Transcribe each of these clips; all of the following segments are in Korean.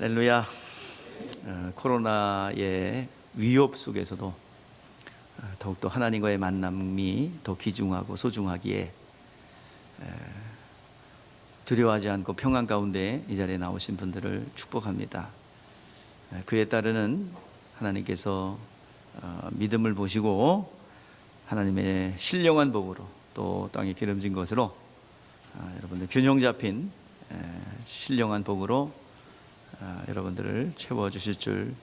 할렐루야. 코로나의 위협 속에서도 더욱더 하나님과의 만남이 더 귀중하고 소중하기에 두려워하지 않고 평안 가운데 이 자리에 나오신 분들을 축복합니다. 그에 따르는 하나님께서 믿음을 보시고 하나님의 신령한 복으로 또 땅에 기름진 것으로 여러분들 균형 잡힌 신령한 복으로 여러분들을 채워주실 줄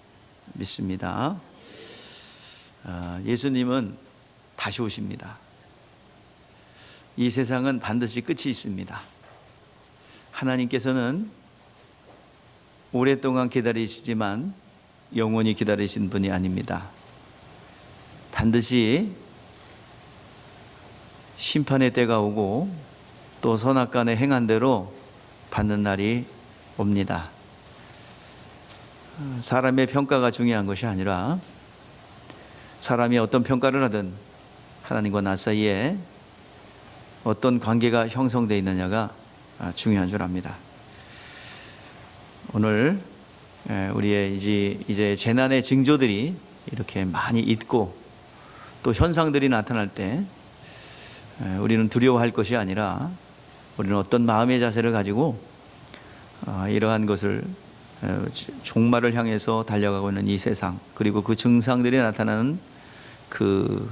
믿습니다. 예수님은 다시 오십니다. 이 세상은 반드시 끝이 있습니다. 하나님께서는 오랫동안 기다리시지만 영원히 기다리신 분이 아닙니다. 반드시 심판의 때가 오고 또 선악간에 행한 대로 받는 날이 옵니다. 사람의 평가가 중요한 것이 아니라 사람이 어떤 평가를 하든 하나님과 나 사이에 어떤 관계가 형성되어 있느냐가 중요한 줄 압니다. 오늘 우리의 이제 재난의 징조들이 이렇게 많이 있고 또 현상들이 나타날 때 우리는 두려워할 것이 아니라 우리는 어떤 마음의 자세를 가지고 이러한 것을 종말을 향해서 달려가고 있는 이 세상, 그리고 그 증상들이 나타나는 그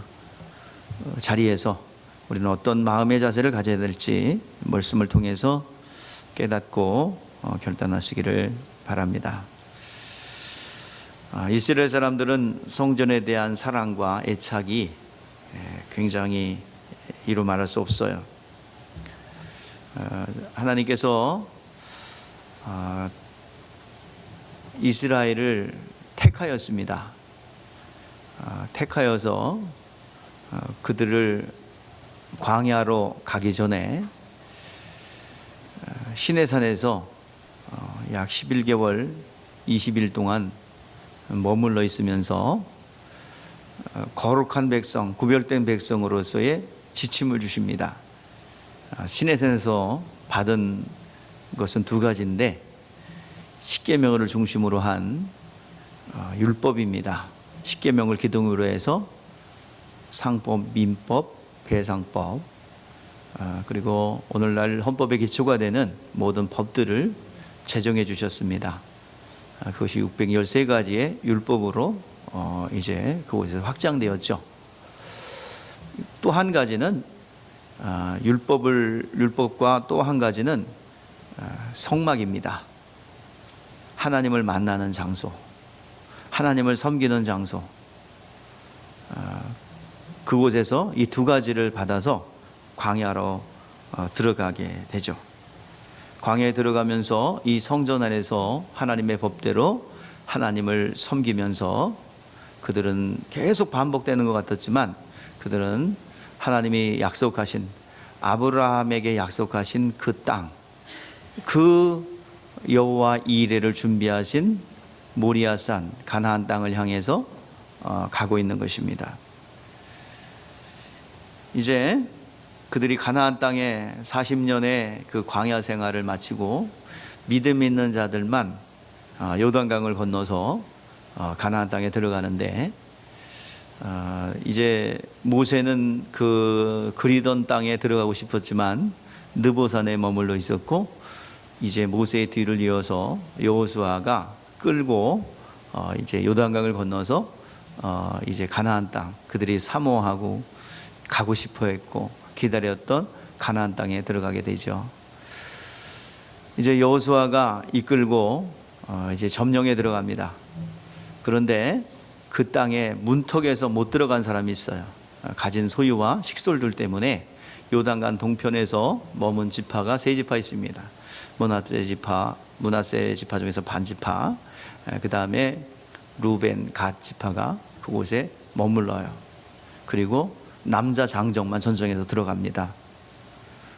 자리에서 우리는 어떤 마음의 자세를 가져야 될지 말씀을 통해서 깨닫고 결단하시기를 바랍니다. 이스라엘 사람들은 성전에 대한 사랑과 애착이 굉장히 이루 말할 수 없어요. 하나님께서 이스라엘을 택하였습니다. 택하여서 그들을 광야로 가기 전에 시내산에서 약 11개월 20일 동안 머물러 있으면서 거룩한 백성, 구별된 백성으로서의 지침을 주십니다. 시내산에서 받은 것은 두 가지인데 십계명을 중심으로 한 율법입니다. 십계명을 기둥으로 해서 상법, 민법, 배상법, 그리고 오늘날 헌법의 기초가 되는 모든 법들을 제정해 주셨습니다. 그것이 613가지의 율법으로 이제 그곳에서 확장되었죠. 또 한 가지는 율법과 또 한 가지는 성막입니다. 하나님을 만나는 장소, 하나님을 섬기는 장소, 그곳에서 이 두 가지를 받아서 광야로 들어가게 되죠. 광야에 들어가면서 이 성전 안에서 하나님의 법대로 하나님을 섬기면서 그들은 계속 반복되는 것 같았지만 그들은 하나님이 약속하신, 아브라함에게 약속하신 그 땅, 그 여호와 이레를 준비하신 모리아산 가나안 땅을 향해서 가고 있는 것입니다. 이제 그들이 가나안 땅에 40년의 그 광야 생활을 마치고 믿음 있는 자들만 요단강을 건너서 가나안 땅에 들어가는데, 이제 모세는 그 그리던 땅에 들어가고 싶었지만 느보산에 머물러 있었고, 이제 모세의 뒤를 이어서 여호수아가 끌고 이제 요단강을 건너서 이제 가나안 땅, 그들이 사모하고 가고 싶어 했고 기다렸던 가나안 땅에 들어가게 되죠. 이제 여호수아가 이끌고 이제 점령에 들어갑니다. 그런데 그 땅에 문턱에서 못 들어간 사람이 있어요. 가진 소유와 식솔들 때문에 요단강 동편에서 머문 지파가 세 지파 있습니다. 므낫세 지파 중에서 반 지파, 그 다음에 루벤, 갓 지파가 그곳에 머물러요. 그리고 남자 장정만 전쟁에서 들어갑니다.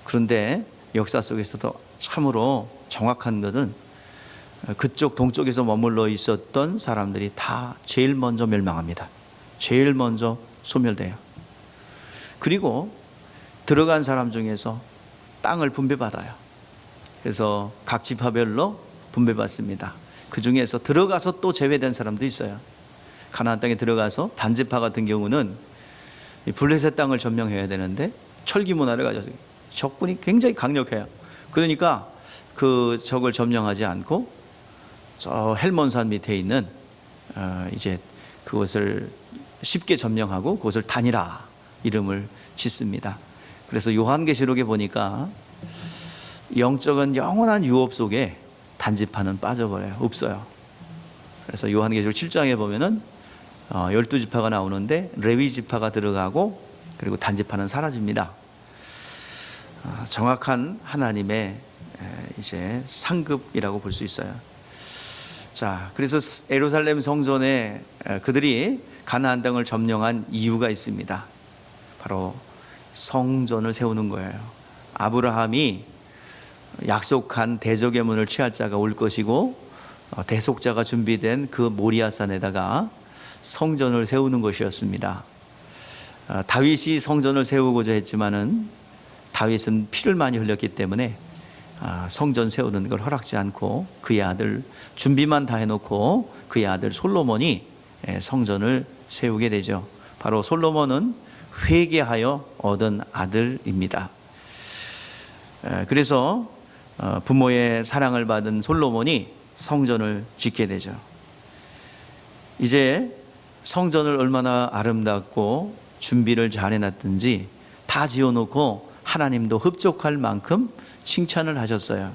그런데 역사 속에서도 참으로 정확한 것은 그쪽 동쪽에서 머물러 있었던 사람들이 다 제일 먼저 멸망합니다. 제일 먼저 소멸돼요. 그리고 들어간 사람 중에서 땅을 분배받아요. 그래서 각 지파별로 분배받습니다. 그 중에서 들어가서 또 제외된 사람도 있어요. 가나안 땅에 들어가서 단지파 같은 경우는 이 블레셋 땅을 점령해야 되는데 철기 문화를 가져서 적군이 굉장히 강력해요. 그러니까 그 적을 점령하지 않고 저 헬몬산 밑에 있는 이제 그것을 쉽게 점령하고 그것을 단이라 이름을 짓습니다. 그래서 요한계시록에 보니까 영적은 영원한 유업 속에 단지파는 빠져버려요. 없어요. 그래서 요한계시록 7장에 보면은 12지파가 나오는데 레위 지파가 들어가고 그리고 단지파는 사라집니다. 정확한 하나님의 이제 상급이라고 볼 수 있어요. 자, 그래서 예루살렘 성전에 그들이 가나안 땅을 점령한 이유가 있습니다. 바로 성전을 세우는 거예요. 아브라함이 약속한 대적의 문을 취할 자가 올 것이고 대속자가 준비된 그 모리아산에다가 성전을 세우는 것이었습니다. 다윗이 성전을 세우고자 했지만은 다윗은 피를 많이 흘렸기 때문에 성전 세우는 걸 허락지 않고 그의 아들 준비만 다 해놓고 그의 아들 솔로몬이 성전을 세우게 되죠. 바로 솔로몬은 회개하여 얻은 아들입니다. 그래서 부모의 사랑을 받은 솔로몬이 성전을 짓게 되죠. 이제 성전을 얼마나 아름답고 준비를 잘 해놨든지 다 지어놓고 하나님도 흡족할 만큼 칭찬을 하셨어요.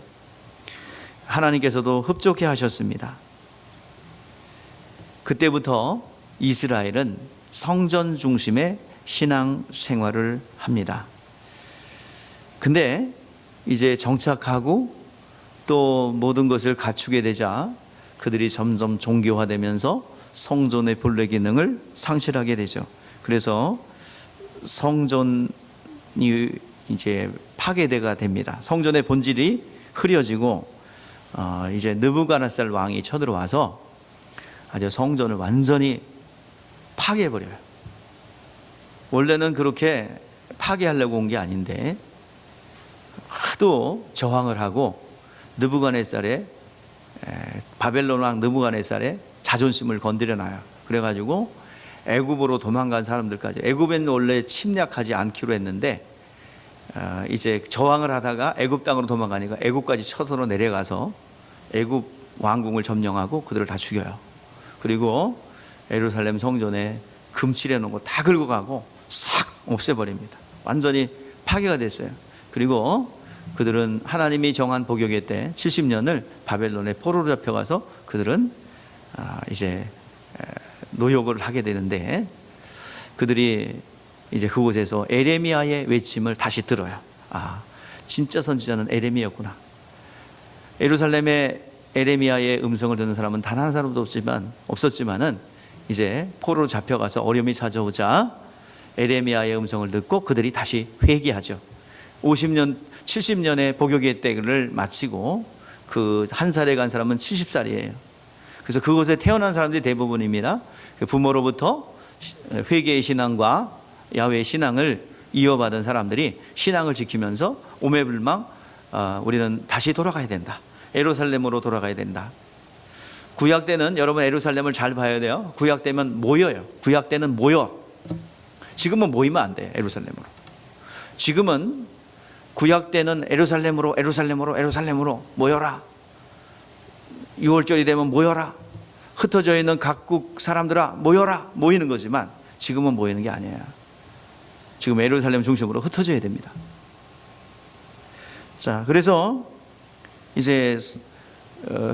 하나님께서도 흡족해 하셨습니다. 그때부터 이스라엘은 성전 중심의 신앙 생활을 합니다. 근데 이제 정착하고 또 모든 것을 갖추게 되자 그들이 점점 종교화되면서 성전의 본래 기능을 상실하게 되죠. 그래서 성전이 이제 파괴가 됩니다. 성전의 본질이 흐려지고 이제 느부갓네살 왕이 쳐들어와서 아주 성전을 완전히 파괴해버려요. 원래는 그렇게 파괴하려고 온 게 아닌데 하도 저항을 하고 느부갓네살의 바벨론 왕 느부갓네살의 자존심을 건드려놔요. 그래가지고 애굽으로 도망간 사람들까지, 애굽엔 원래 침략하지 않기로 했는데 이제 저항을 하다가 애굽 땅으로 도망가니까 애굽까지 쳐들어 내려가서 애굽 왕궁을 점령하고 그들을 다 죽여요. 그리고 예루살렘 성전에 금칠해 놓은 거 다 긁어가고 싹 없애버립니다. 완전히 파괴가 됐어요. 그리고 그들은 하나님이 정한 복역의 때 70년을 바벨론에 포로로 잡혀가서 그들은 이제 노역을 하게 되는데 그들이 이제 그곳에서 에레미야의 외침을 다시 들어요. 진짜 선지자는 에레미야였구나. 예루살렘에 에레미야의 음성을 듣는 사람은 단 한 사람도 없었지만은 이제 포로로 잡혀가서 어려움이 찾아오자 에레미야의 음성을 듣고 그들이 다시 회개하죠. 50년, 70년의 복역의 때를 마치고 그 한 살에 간 사람은 70살이에요. 그래서 그곳에 태어난 사람들이 대부분입니다. 부모로부터 회개의 신앙과 야훼의 신앙을 이어받은 사람들이 신앙을 지키면서 오매불망 우리는 다시 돌아가야 된다. 예루살렘으로 돌아가야 된다. 구약 때는 여러분 예루살렘을 잘 봐야 돼요. 구약 때면 모여요. 구약 때는 모여. 지금은 모이면 안 돼. 예루살렘으로. 지금은 구약 때는 예루살렘으로 모여라. 6월절이 되면 모여라. 흩어져 있는 각국 사람들아 모여라. 모이는 거지만 지금은 모이는 게 아니에요. 지금 예루살렘 중심으로 흩어져야 됩니다. 자, 그래서 이제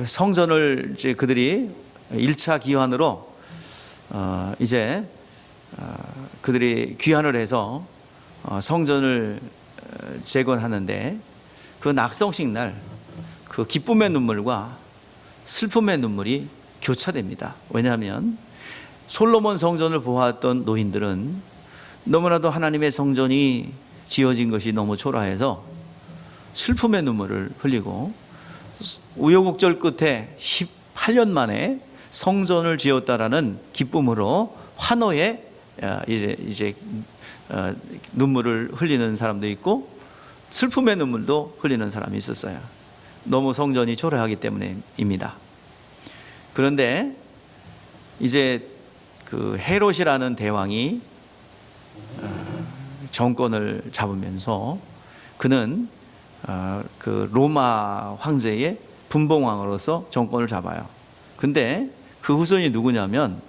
성전을 이제 그들이 1차 기환으로 이제 그들이 귀환을 해서 성전을 재건하는데 그 낙성식 날 그 기쁨의 눈물과 슬픔의 눈물이 교차됩니다. 왜냐하면 솔로몬 성전을 보았던 노인들은 너무나도 하나님의 성전이 지어진 것이 너무 초라해서 슬픔의 눈물을 흘리고 우여곡절 끝에 18년 만에 성전을 지었다라는 기쁨으로 환호의 이제 눈물을 흘리는 사람도 있고 슬픔의 눈물도 흘리는 사람이 있었어요. 너무 성전이 초라하기 때문입니다. 그런데 이제 그 헤롯이라는 대왕이 정권을 잡으면서 그는 그 로마 황제의 분봉왕으로서 정권을 잡아요. 근데 그 후손이 누구냐면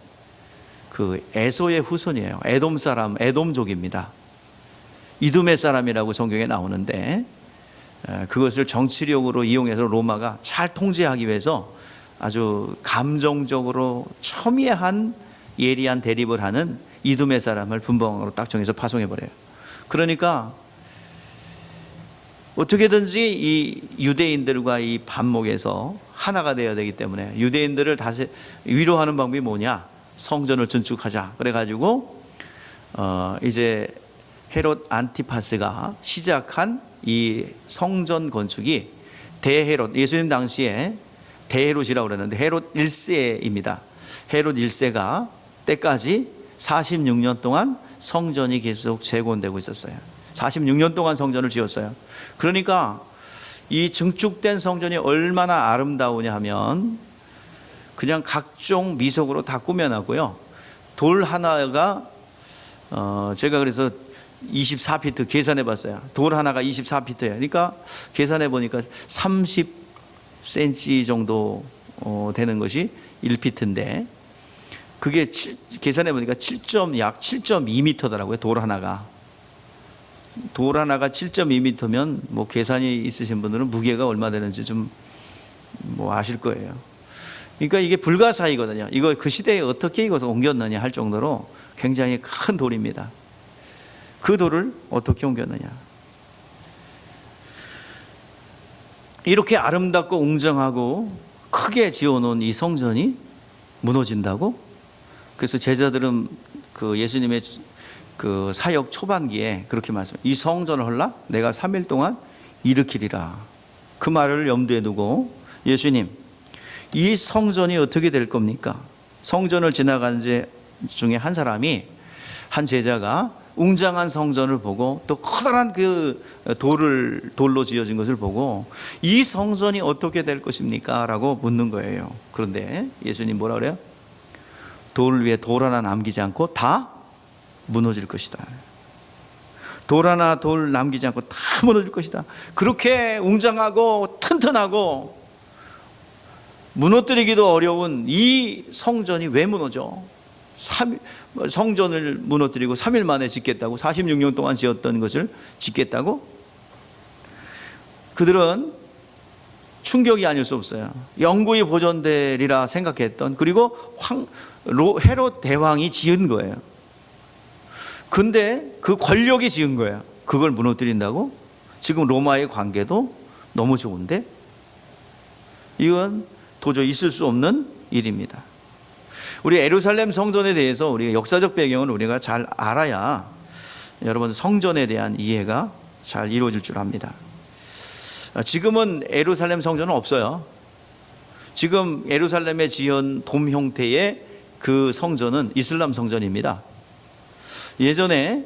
그 에소의 후손이에요. 에돔 사람, 에돔족입니다. 이두메 사람이라고 성경에 나오는데 그것을 정치력으로 이용해서 로마가 잘 통제하기 위해서 아주 감정적으로 첨예한 예리한 대립을 하는 이두메 사람을 분봉왕으로 딱 정해서 파송해버려요. 그러니까 어떻게든지 이 유대인들과 이 반목에서 하나가 되어야 되기 때문에 유대인들을 다시 위로하는 방법이 뭐냐? 성전을 건축하자. 그래가지고 이제 헤롯 안티파스가 시작한 이 성전 건축이 대헤롯, 예수님 당시에 대헤롯이라고 그러는데 헤롯 1세입니다. 헤롯 1세가 때까지 46년 동안 성전이 계속 재건되고 있었어요. 46년 동안 성전을 지었어요. 그러니까 이 증축된 성전이 얼마나 아름다우냐 하면 그냥 각종 미석으로 다 꾸며놨고요. 돌 하나가 제가 그래서 24피트 계산해 봤어요. 돌 하나가 24피트예요. 그러니까 계산해 보니까 30cm 정도 되는 것이 1피트인데 그게 계산해 보니까 약 7.2m더라고요. 돌 하나가 7.2m면 뭐 계산이 있으신 분들은 무게가 얼마 되는지 좀 뭐 아실 거예요. 그러니까 이게 불가사의거든요. 이거 그 시대에 어떻게 이것을 옮겼느냐 할 정도로 굉장히 큰 돌입니다. 그 돌을 어떻게 옮겼느냐. 이렇게 아름답고 웅장하고 크게 지어놓은 이 성전이 무너진다고? 그래서 제자들은 그 예수님의 그 사역 초반기에 그렇게 말씀해요. 이 성전을 헐라 내가 3일 동안 일으키리라. 그 말을 염두에 두고 예수님, 이 성전이 어떻게 될 겁니까? 성전을 지나간 중에 한 사람이, 한 제자가 웅장한 성전을 보고 또 커다란 그 돌로 지어진 것을 보고 이 성전이 어떻게 될 것입니까? 라고 묻는 거예요. 그런데 예수님 뭐라 그래요? 돌 위에 돌 하나 남기지 않고 다 무너질 것이다. 돌 하나 돌 남기지 않고 다 무너질 것이다. 그렇게 웅장하고 튼튼하고 무너뜨리기도 어려운 이 성전이 왜 무너져? 성전을 무너뜨리고 3일 만에 짓겠다고, 46년 동안 지었던 것을 짓겠다고? 그들은 충격이 아닐 수 없어요. 영구히 보존되리라 생각했던, 그리고 헤롯 대왕이 지은 거예요. 근데 그 권력이 지은 거예요. 그걸 무너뜨린다고? 지금 로마의 관계도 너무 좋은데? 이건 도저히 있을 수 없는 일입니다. 우리 예루살렘 성전에 대해서 우리가 역사적 배경을 우리가 잘 알아야 여러분 성전에 대한 이해가 잘 이루어질 줄 압니다. 지금은 예루살렘 성전은 없어요. 지금 예루살렘에 지은 돔 형태의 그 성전은 이슬람 성전입니다. 예전에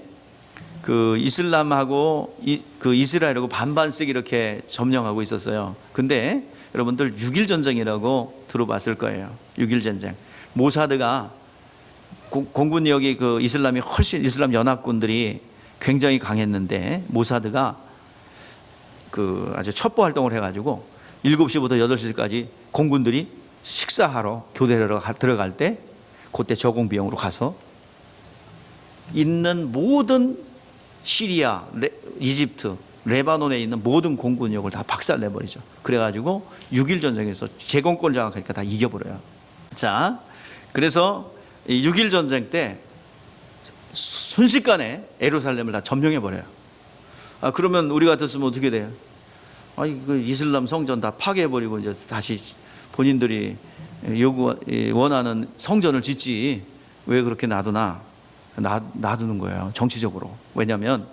그 이슬람하고 그 이스라엘하고 반반씩 이렇게 점령하고 있었어요. 근데 여러분들 6.1 전쟁이라고 들어봤을 거예요. 6.1 전쟁. 모사드가 공군력이 그 이슬람이 훨씬 이슬람 연합군들이 굉장히 강했는데 모사드가 그 아주 첩보 활동을 해가지고 7시부터 8시까지 공군들이 식사하러 교대하러 들어갈 때 그때 저공 비용으로 가서 있는 모든 시리아, 이집트, 레바논에 있는 모든 공군력을 다 박살내버리죠. 그래가지고 6.1 전쟁에서 제공권을 장악하니까 다 이겨버려요. 자, 그래서 6.1 전쟁 때 순식간에 예루살렘을 다 점령해버려요. 그러면 우리 같았으면 어떻게 돼요? 그 이슬람 성전 다 파괴해버리고 이제 다시 본인들이 원하는 성전을 짓지 왜 그렇게 놔두는 거예요. 정치적으로. 왜냐하면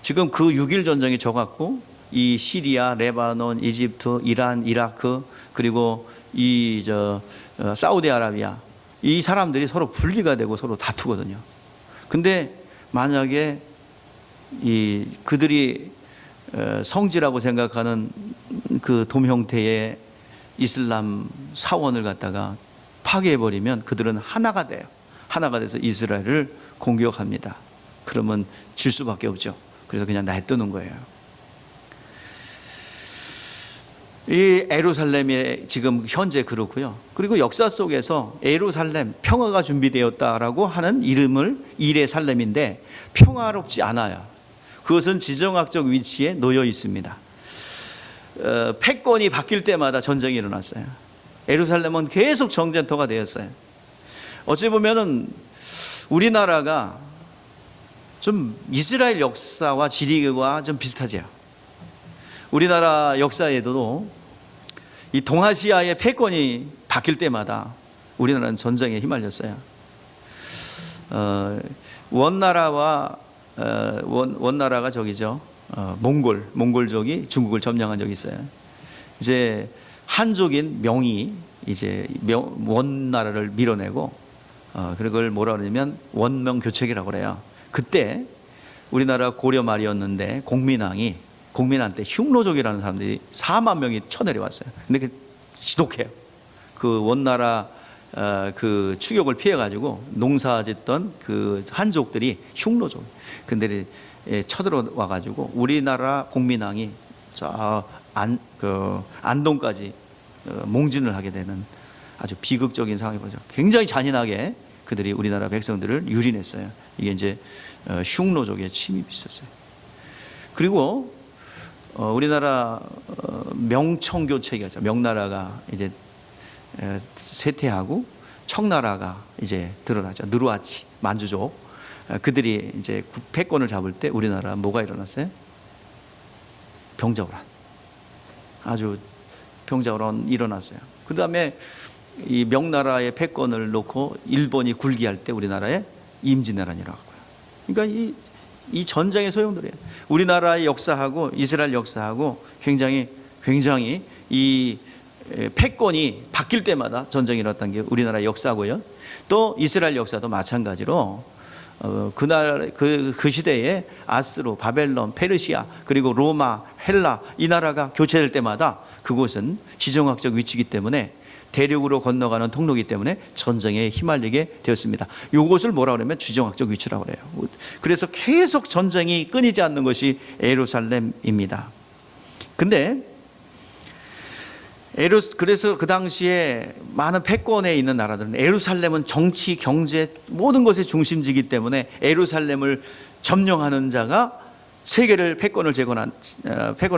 지금 그 6.1 전쟁이 져갖고 이 시리아, 레바논, 이집트, 이란, 이라크 그리고 사우디아라비아 이 사람들이 서로 분리가 되고 서로 다투거든요. 근데 만약에 그들이 성지라고 생각하는 그 돔 형태의 이슬람 사원을 갖다가 파괴해버리면 그들은 하나가 돼요. 하나가 돼서 이스라엘을 공격합니다. 그러면 질 수밖에 없죠. 그래서 그냥 놔두는 거예요. 이 예루살렘이 지금 현재 그렇고요. 그리고 역사 속에서 예루살렘 평화가 준비되었다라고 하는 이름을 이레살렘인데 평화롭지 않아요. 그것은 지정학적 위치에 놓여 있습니다. 패권이 바뀔 때마다 전쟁이 일어났어요. 예루살렘은 계속 전쟁터가 되었어요. 어찌 보면은 우리나라가 좀 이스라엘 역사와 지리와 좀 비슷하죠. 우리나라 역사에도 이 동아시아의 패권이 바뀔 때마다 우리나라는 전쟁에 휘말렸어요. 원나라가 저기죠. 몽골족이 중국을 점령한 적이 있어요. 이제 한족인 명이 이제 원나라를 밀어내고 그걸 뭐라 그러냐면 원명교책이라고 그래요. 그때 우리나라 고려 말이었는데 공민한테 흉노족이라는 사람들이 4만 명이 쳐내려왔어요. 근데 그 지독해요. 그 원나라 그 추격을 피해가지고 농사짓던 그 한족들이 흉노족. 근데 쳐들어와가지고 우리나라 공민왕이 저 안동까지 몽진을 하게 되는 아주 비극적인 상황이 보죠. 굉장히 잔인하게 그들이 우리나라 백성들을 유린했어요. 이게 이제 흉노족의 침입이 있었어요. 그리고 우리나라 명청교체가 명나라가 이제 쇠퇴하고 청나라가 이제 드러나죠. 느루아치 만주족 그들이 이제 패권을 잡을 때 우리나라 뭐가 일어났어요? 병자호란. 아주 병자호란 일어났어요. 그 다음에 이 명나라의 패권을 놓고 일본이 굴기할 때 우리나라에 임진왜란이라고 하고요. 그러니까 이 전쟁의 소용돌이에요. 우리나라의 역사하고 이스라엘 역사하고 굉장히 이 패권이 바뀔 때마다 전쟁이 일어났던 게 우리나라의 역사고요. 또 이스라엘 역사도 마찬가지로 그 시대에 아스로, 바벨론, 페르시아, 그리고 로마, 헬라 이 나라가 교체될 때마다 그곳은 지정학적 위치이기 때문에 대륙으로 건너가는 통로이기 때문에 전쟁에 휘말리게 되었습니다. 이것을 뭐라 그러면 지정학적 위치라고 그래요. 그래서 계속 전쟁이 끊이지 않는 것이 예루살렘입니다. 근데 그래서 그 당시에 많은 패권에 있는 나라들은 예루살렘은 정치, 경제 모든 것의 중심지이기 때문에 예루살렘을 점령하는 자가 세계를 패권을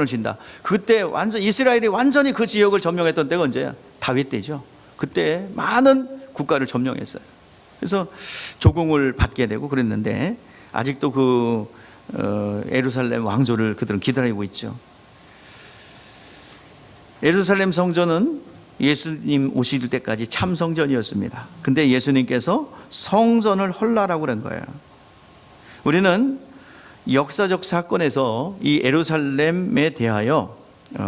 진다. 그때 이스라엘이 완전히 그 지역을 점령했던 때가 언제야? 다윗 때죠. 그때 많은 국가를 점령했어요. 그래서 조공을 받게 되고 그랬는데 아직도 그 예루살렘 왕조를 그들은 기다리고 있죠. 예루살렘 성전은 예수님 오실 때까지 참 성전이었습니다. 근데 예수님께서 성전을 헐라라고 그런 거예요. 우리는 역사적 사건에서 이 예루살렘에 대하여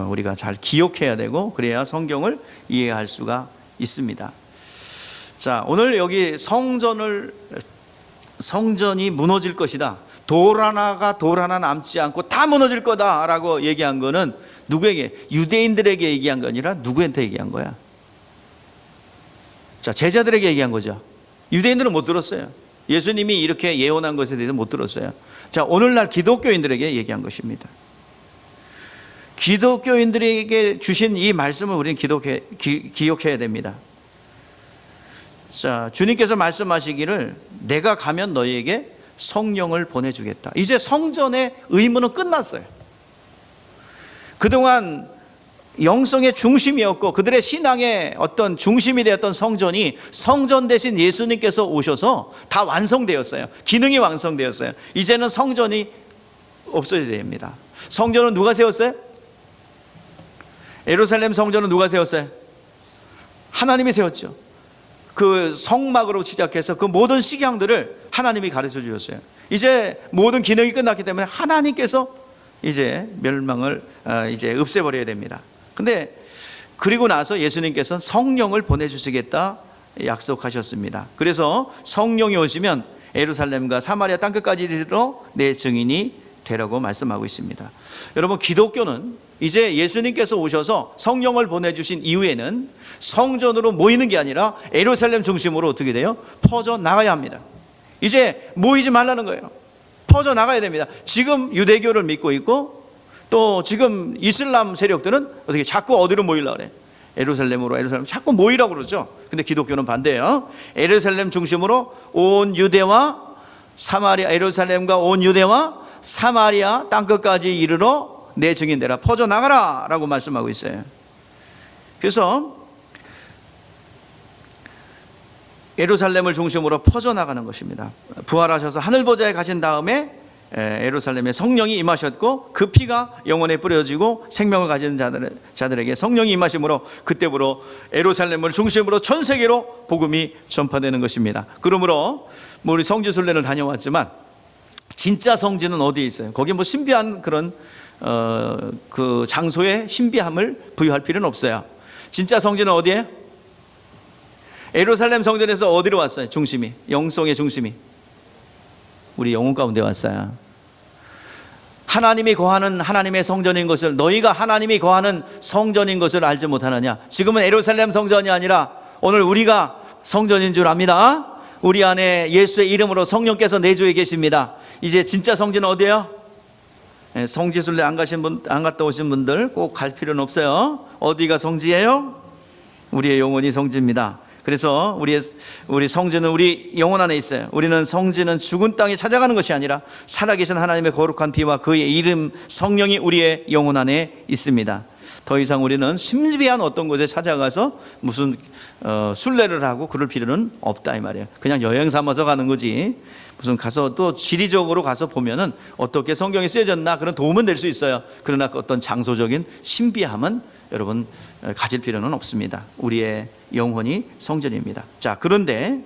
우리가 잘 기억해야 되고 그래야 성경을 이해할 수가 있습니다. 자, 오늘 여기 성전이 무너질 것이다. 돌 하나 남지 않고 다 무너질 거다라고 얘기한 거는 누구에게? 유대인들에게 얘기한 거 아니라 누구한테 얘기한 거야? 자, 제자들에게 얘기한 거죠. 유대인들은 못 들었어요. 예수님이 이렇게 예언한 것에 대해서 못 들었어요. 자, 오늘날 기독교인들에게 얘기한 것입니다. 기독교인들에게 주신 이 말씀을 우리는 기억해야 됩니다. 자, 주님께서 말씀하시기를 내가 가면 너희에게 성령을 보내주겠다. 이제 성전의 의무는 끝났어요. 그동안 영성의 중심이었고 그들의 신앙의 어떤 중심이 되었던 성전이 성전 대신 예수님께서 오셔서 다 완성되었어요. 기능이 완성되었어요. 이제는 성전이 없어야 됩니다. 성전은 누가 세웠어요? 예루살렘 성전은 누가 세웠어요? 하나님이 세웠죠. 그 성막으로 시작해서 그 모든 식양들을 하나님이 가르쳐 주셨어요. 이제 모든 기능이 끝났기 때문에 하나님께서 이제 멸망을 이제 없애버려야 됩니다. 근데 그리고 나서 예수님께서는 성령을 보내주시겠다 약속하셨습니다. 그래서 성령이 오시면 예루살렘과 사마리아 땅끝까지 이르러 내 증인이 되라고 말씀하고 있습니다. 여러분, 기독교는 이제 예수님께서 오셔서 성령을 보내주신 이후에는 성전으로 모이는 게 아니라 예루살렘 중심으로 어떻게 돼요? 퍼져 나가야 합니다. 이제 모이지 말라는 거예요. 퍼져 나가야 됩니다. 지금 유대교를 믿고 있고 또 지금 이슬람 세력들은 어떻게 자꾸 어디로 모이려고 그래? 예루살렘 자꾸 모이라고 그러죠. 근데 기독교는 반대예요. 예루살렘 중심으로 온 유대와 사마리아, 예루살렘과 온 유대와 사마리아 땅끝까지 이르러 내 증인 되라, 퍼져 나가라 라고 말씀하고 있어요. 그래서 예루살렘을 중심으로 퍼져나가는 것입니다. 부활하셔서 하늘보좌에 가신 다음에 예루살렘에 성령이 임하셨고 그 피가 영혼에 뿌려지고 생명을 가진 자들에게 성령이 임하심으로 그때부터 예루살렘을 중심으로 전 세계로 복음이 전파되는 것입니다. 그러므로 우리 성지순례를 다녀왔지만 진짜 성지는 어디에 있어요? 거기 뭐 신비한 그런 그 장소에 신비함을 부여할 필요는 없어요. 진짜 성지는 어디예요? 예루살렘 성전에서 어디로 왔어요? 중심이, 영성의 중심이 우리 영혼 가운데 왔어요. 하나님이 거하는 하나님의 성전인 것을, 너희가 하나님이 거하는 성전인 것을 알지 못하느냐? 지금은 예루살렘 성전이 아니라 오늘 우리가 성전인 줄 압니다. 우리 안에 예수의 이름으로 성령께서 내주에 계십니다. 이제 진짜 성지는 어디예요? 성지순례 안 갔다 오신 분들 꼭 갈 필요는 없어요. 어디가 성지예요? 우리의 영혼이 성지입니다. 그래서 우리 성지는 우리 영혼 안에 있어요. 우리는 성지는 죽은 땅에 찾아가는 것이 아니라 살아계신 하나님의 거룩한 피와 그의 이름 성령이 우리의 영혼 안에 있습니다. 더 이상 우리는 신비한 어떤 곳에 찾아가서 무슨 순례를 하고 그럴 필요는 없다 이 말이에요. 그냥 여행 삼아서 가는 거지. 무슨 가서 또 지리적으로 가서 보면은 어떻게 성경이 쓰여졌나 그런 도움은 될 수 있어요. 그러나 어떤 장소적인 신비함은 여러분 가질 필요는 없습니다. 우리의 영혼이 성전입니다. 자, 그런데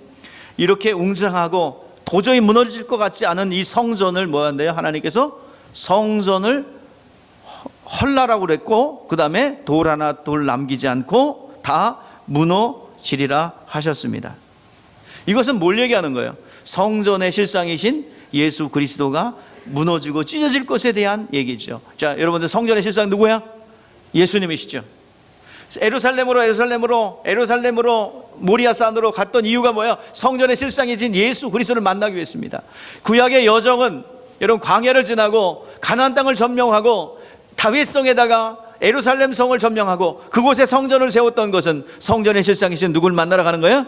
이렇게 웅장하고 도저히 무너질 것 같지 않은 이 성전을 뭐 한대요? 하나님께서 성전을 헐라라고 그랬고 그 다음에 돌 하나 돌 남기지 않고 다 무너지리라 하셨습니다. 이것은 뭘 얘기하는 거예요? 성전의 실상이신 예수 그리스도가 무너지고 찢어질 것에 대한 얘기죠. 자, 여러분들 성전의 실상 누구야? 예수님이시죠. 예루살렘으로 모리아산으로 갔던 이유가 뭐예요? 성전의 실상이신 예수 그리스도를 만나기 위해서입니다. 구약의 여정은 여러분 광야를 지나고 가나안 땅을 점령하고 다윗성에다가 예루살렘 성을 점령하고 그곳에 성전을 세웠던 것은 성전의 실상이신 누굴 만나러 가는 거예요?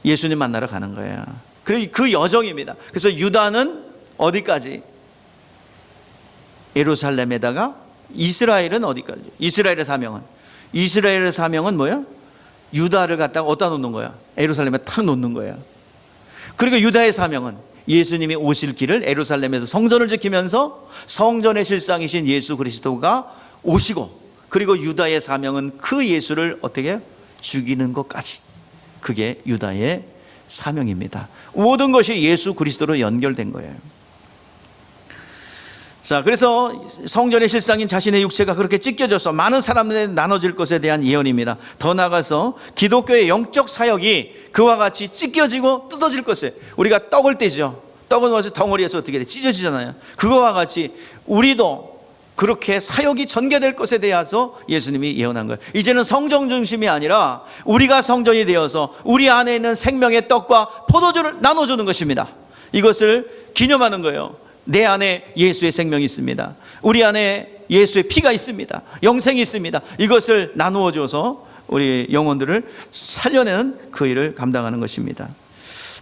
예수님 만나러 가는 거예요. 그 여정입니다. 그래서 유다는 어디까지? 예루살렘에다가 이스라엘은 어디까지? 이스라엘의 사명은 뭐예요? 유다를 갖다가 어디다 놓는 거야? 예루살렘에 탁 놓는 거예요. 그리고 유다의 사명은 예수님이 오실 길을 예루살렘에서 성전을 지키면서 성전의 실상이신 예수 그리스도가 오시고, 그리고 유다의 사명은 그 예수를 어떻게 해요? 죽이는 것까지. 그게 유다의 사명입니다. 모든 것이 예수 그리스도로 연결된 거예요. 자, 그래서 성전의 실상인 자신의 육체가 그렇게 찢겨져서 많은 사람들에 나눠질 것에 대한 예언입니다. 더 나아가서 기독교의 영적 사역이 그와 같이 찢겨지고 뜯어질 것이에요. 우리가 떡을 떼죠. 떡은 와서 덩어리에서 어떻게 돼? 찢어지잖아요. 그거와 같이 우리도 그렇게 사역이 전개될 것에 대해서 예수님이 예언한 거예요. 이제는 성전 중심이 아니라 우리가 성전이 되어서 우리 안에 있는 생명의 떡과 포도주를 나눠주는 것입니다. 이것을 기념하는 거예요. 내 안에 예수의 생명이 있습니다. 우리 안에 예수의 피가 있습니다. 영생이 있습니다. 이것을 나누어 줘서 우리 영혼들을 살려내는 그 일을 감당하는 것입니다.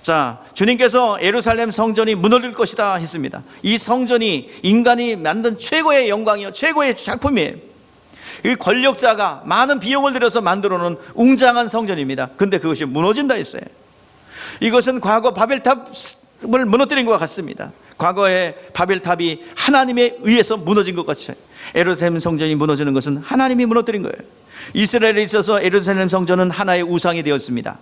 자, 주님께서 예루살렘 성전이 무너질 것이다 했습니다. 이 성전이 인간이 만든 최고의 영광이요, 최고의 작품이에요. 이 권력자가 많은 비용을 들여서 만들어 놓은 웅장한 성전입니다. 근데 그것이 무너진다 했어요. 이것은 과거 바벨탑을 무너뜨린 것과 같습니다. 과거의 바벨탑이 하나님에 의해서 무너진 것 같이 예루살렘 성전이 무너지는 것은 하나님이 무너뜨린 거예요. 이스라엘에 있어서 예루살렘 성전은 하나의 우상이 되었습니다.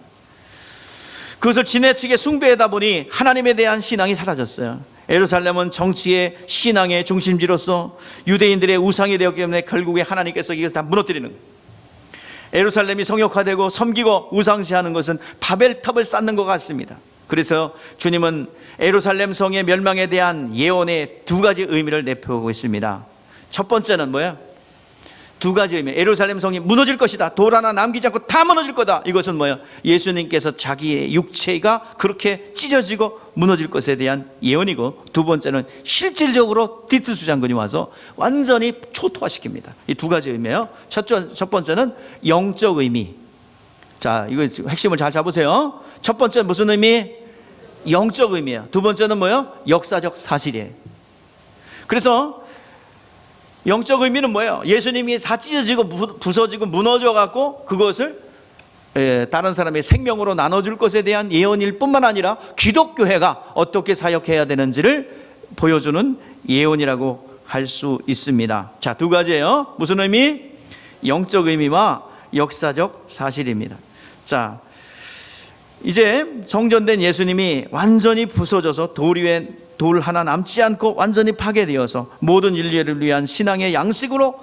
그것을 지나치게 숭배하다 보니 하나님에 대한 신앙이 사라졌어요. 예루살렘은 정치의 신앙의 중심지로서 유대인들의 우상이 되었기 때문에 결국에 하나님께서 이것을 다 무너뜨리는 거예요. 예루살렘이 성역화되고 섬기고 우상시하는 것은 바벨탑을 쌓는 것 같습니다. 그래서 주님은 예루살렘 성의 멸망에 대한 예언의 두 가지 의미를 내포하고 있습니다. 첫 번째는 뭐예요? 두 가지 의미. 예루살렘 성이 무너질 것이다. 돌 하나 남기지 않고 다 무너질 거다. 이것은 뭐예요? 예수님께서 자기의 육체가 그렇게 찢어지고 무너질 것에 대한 예언이고, 두 번째는 실질적으로 티투스 장군이 와서 완전히 초토화시킵니다. 이 두 가지 의미예요. 첫 번째는 영적 의미. 자, 이거 핵심을 잘 잡으세요. 첫 번째는 무슨 의미? 영적 의미예요. 두 번째는 뭐예요? 역사적 사실이에요. 그래서 영적 의미는 뭐예요? 예수님이 다 찢어지고 부서지고 무너져 갖고 그것을 다른 사람의 생명으로 나눠줄 것에 대한 예언일 뿐만 아니라 기독교회가 어떻게 사역해야 되는지를 보여주는 예언이라고 할 수 있습니다. 자, 두 가지예요. 무슨 의미? 영적 의미와 역사적 사실입니다. 자, 이제 성전된 예수님이 완전히 부서져서 돌 위에 돌 하나 남지 않고 완전히 파괴되어서 모든 인류를 위한 신앙의 양식으로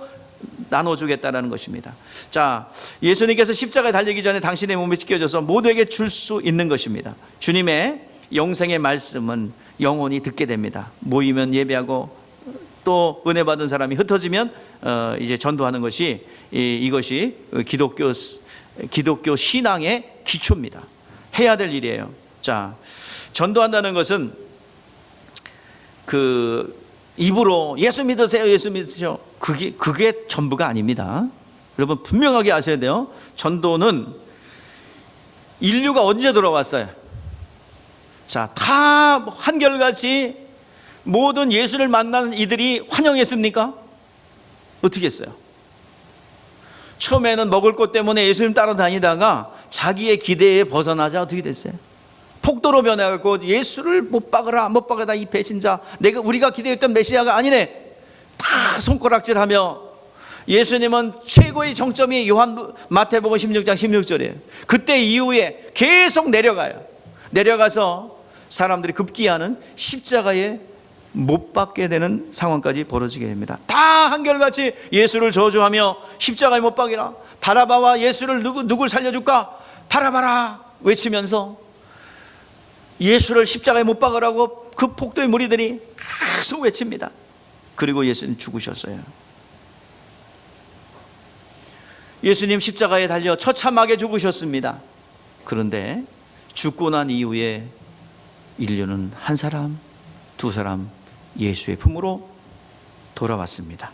나눠주겠다는 것입니다. 자, 예수님께서 십자가에 달리기 전에 당신의 몸이 찢겨져서 모두에게 줄 수 있는 것입니다. 주님의 영생의 말씀은 영원히 듣게 됩니다. 모이면 예배하고 또 은혜 받은 사람이 흩어지면 이제 전도하는 것이 이것이 기독교 신앙의 기초입니다. 해야 될 일이에요. 자, 전도한다는 것은 입으로 예수 믿으세요, 예수 믿으세요. 그게 전부가 아닙니다. 여러분 분명하게 아셔야 돼요. 전도는 인류가 언제 돌아왔어요? 자, 다 한결같이 모든 예수를 만난 이들이 환영했습니까? 어떻게 했어요? 처음에는 먹을 것 때문에 예수님 따라다니다가 자기의 기대에 벗어나자 어떻게 됐어요? 폭도로 변해갖고 예수를 못 박으라 이 배신자, 우리가 기대했던 메시아가 아니네, 다 손가락질하며. 예수님은 최고의 정점이 마태복음 16장 16절이에요. 그때 이후에 계속 내려가서 사람들이 급기야는 십자가에 못 박게 되는 상황까지 벌어지게 됩니다. 다 한결같이 예수를 저주하며 십자가에 못 박이라, 바라바와 예수를 누굴 살려줄까, 바라바라 외치면서 예수를 십자가에 못 박으라고 그 폭도의 무리들이 계속 외칩니다. 그리고 예수님 죽으셨어요. 예수님 십자가에 달려 처참하게 죽으셨습니다. 그런데 죽고 난 이후에 인류는 한 사람, 두 사람 예수의 품으로 돌아왔습니다.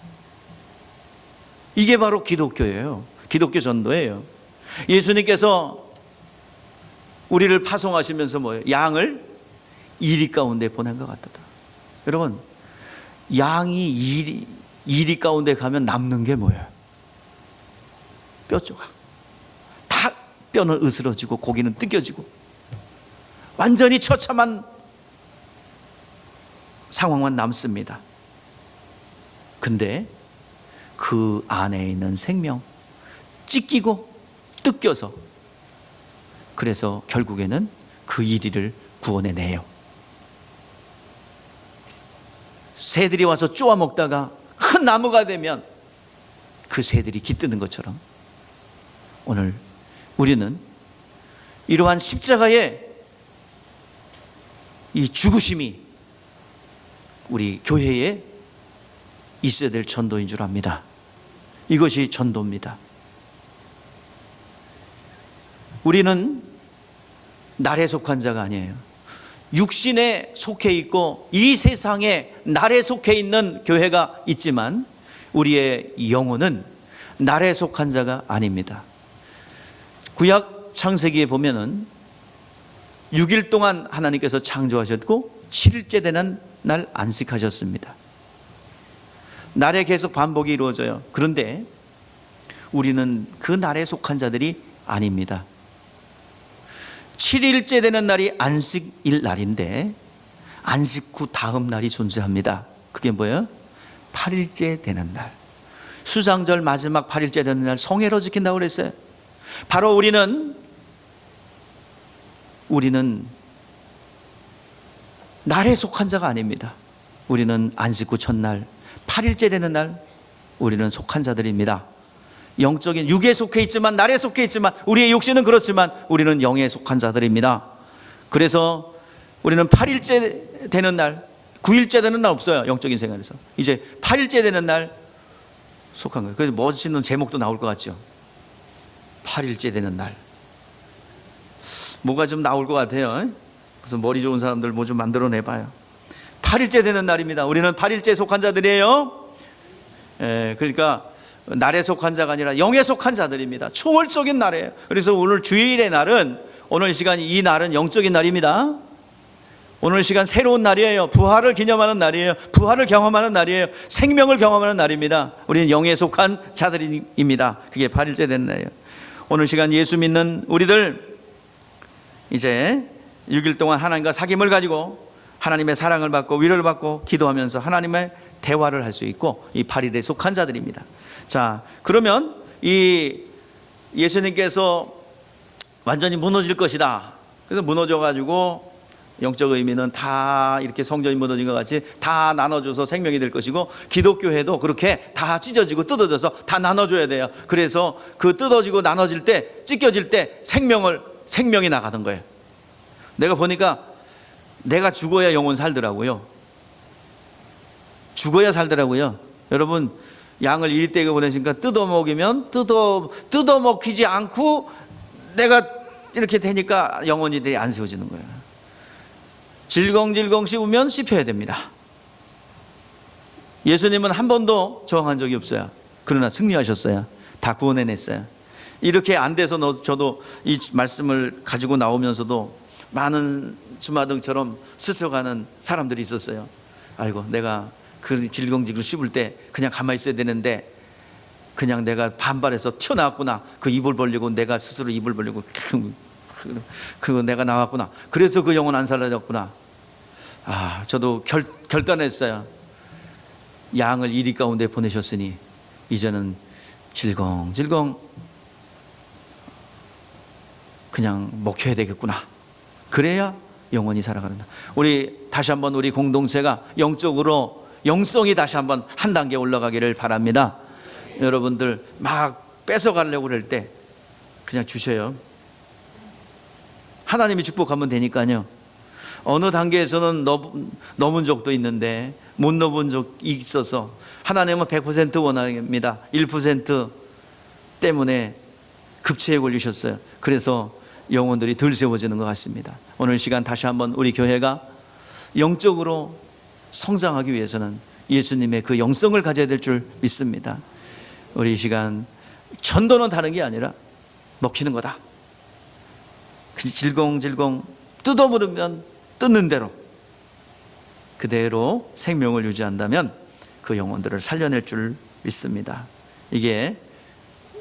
이게 바로 기독교예요. 기독교 전도예요. 예수님께서 우리를 파송하시면서 뭐예요? 양을 이리 가운데 보낸 것 같다. 여러분, 양이 이리 가운데 가면 남는 게 뭐예요? 뼈 조각. 다 뼈는 으스러지고 고기는 뜯겨지고 완전히 처참한 상황만 남습니다. 근데 그 안에 있는 생명 찢기고 뜯겨서, 그래서 결국에는 그 이리를 구원해내요. 새들이 와서 쪼아 먹다가 큰 나무가 되면 그 새들이 깃드는 것처럼 오늘 우리는 이러한 십자가의 이 죽으심이 우리 교회에 있어야 될 전도인 줄 압니다. 이것이 전도입니다. 우리는 날에 속한 자가 아니에요. 육신에 속해 있고 이 세상에 날에 속해 있는 교회가 있지만 우리의 영혼은 날에 속한 자가 아닙니다. 구약 창세기에 보면은 6일 동안 하나님께서 창조하셨고 7일째 되는 날 안식하셨습니다. 날에 계속 반복이 이루어져요. 그런데 우리는 그 날에 속한 자들이 아닙니다. 7일째 되는 날이 안식일 날인데 안식 후 다음 날이 존재합니다. 그게 뭐예요? 8일째 되는 날. 수장절 마지막 8일째 되는 날 성회로 지킨다고 그랬어요. 바로 우리는 날에 속한 자가 아닙니다. 우리는 안식 후 첫날 8일째 되는 날 우리는 속한 자들입니다. 영적인 육에 속해 있지만 날에 속해 있지만 우리의 육신은 그렇지만 우리는 영에 속한 자들입니다. 그래서 우리는 8일째 되는 날, 9일째 되는 날 없어요. 영적인 생활에서 이제 8일째 되는 날 속한 거예요. 그래서 멋있는 제목도 나올 것 같죠. 8일째 되는 날. 뭐가 좀 나올 것 같아요. 그래서 머리 좋은 사람들 뭐 좀 만들어 내봐요. 8일째 되는 날입니다. 우리는 8일째 속한 자들이에요. 그러니까 날에 속한 자가 아니라 영에 속한 자들입니다. 초월적인 날이에요. 그래서 오늘 주일의 날은, 오늘 시간, 이 날은 영적인 날입니다. 오늘 시간 새로운 날이에요. 부활을 기념하는 날이에요. 부활을 경험하는 날이에요. 생명을 경험하는 날입니다. 우리는 영에 속한 자들입니다. 그게 8일째 되는 날이에요. 오늘 시간 예수 믿는 우리들, 이제 6일 동안 하나님과 사귐을 가지고 하나님의 사랑을 받고 위로를 받고 기도하면서 하나님의 대화를 할 수 있고, 이 8일에 속한 자들입니다. 자, 그러면 이 예수님께서 완전히 무너질 것이다. 그래서 무너져가지고 영적 의미는 다 이렇게 성전이 무너진 것 같이 다 나눠줘서 생명이 될 것이고, 기독교회도 그렇게 다 찢어지고 뜯어져서 다 나눠줘야 돼요. 그래서 그 뜯어지고 나눠질 때, 찢겨질 때 생명이 나가는 거예요. 내가 보니까 내가 죽어야 영혼 살더라고요. 죽어야 살더라고요. 여러분, 양을 이리떼게 보내시니까 뜯어먹이면 뜯어먹히지 않고 내가 이렇게 되니까 영혼이들이 안 세워지는 거예요. 질겅질겅 씹으면 씹혀야 됩니다. 예수님은 한 번도 저항한 적이 없어요. 그러나 승리하셨어요. 다 구원해냈어요. 이렇게 안 돼서 저도 이 말씀을 가지고 나오면서도 많은 주마등처럼 스쳐가는 사람들이 있었어요. 아이고, 내가 그 질겅질겅 씹을 때 그냥 가만히 있어야 되는데 그냥 내가 반발해서 튀어나왔구나. 그 입을 벌리고 내가 스스로 입을 벌리고 그거 내가 나왔구나. 그래서 그 영혼 안 살아졌구나. 저도 결단했어요. 양을 이리 가운데 보내셨으니 이제는 질겅질겅 그냥 먹혀야 되겠구나. 그래야 영원히 살아가는다. 우리 다시 한번 우리 공동체가 영적으로 영성이 다시 한번 한 단계 올라가기를 바랍니다. 여러분들 막 뺏어가려고 그럴 때 그냥 주셔요. 하나님이 축복하면 되니까요. 어느 단계에서는 넘은 적도 있는데 못 넘은 적이 있어서 하나님은 100% 원합니다. 1% 때문에 급체에 걸리셨어요. 그래서 영혼들이 덜 세워지는 것 같습니다. 오늘 시간 다시 한번 우리 교회가 영적으로 성장하기 위해서는 예수님의 그 영성을 가져야 될 줄 믿습니다. 우리 시간 전도는 다른 게 아니라 먹히는 거다. 질겅질겅 뜯어물으면 뜯는 대로 그대로 생명을 유지한다면 그 영혼들을 살려낼 줄 믿습니다. 이게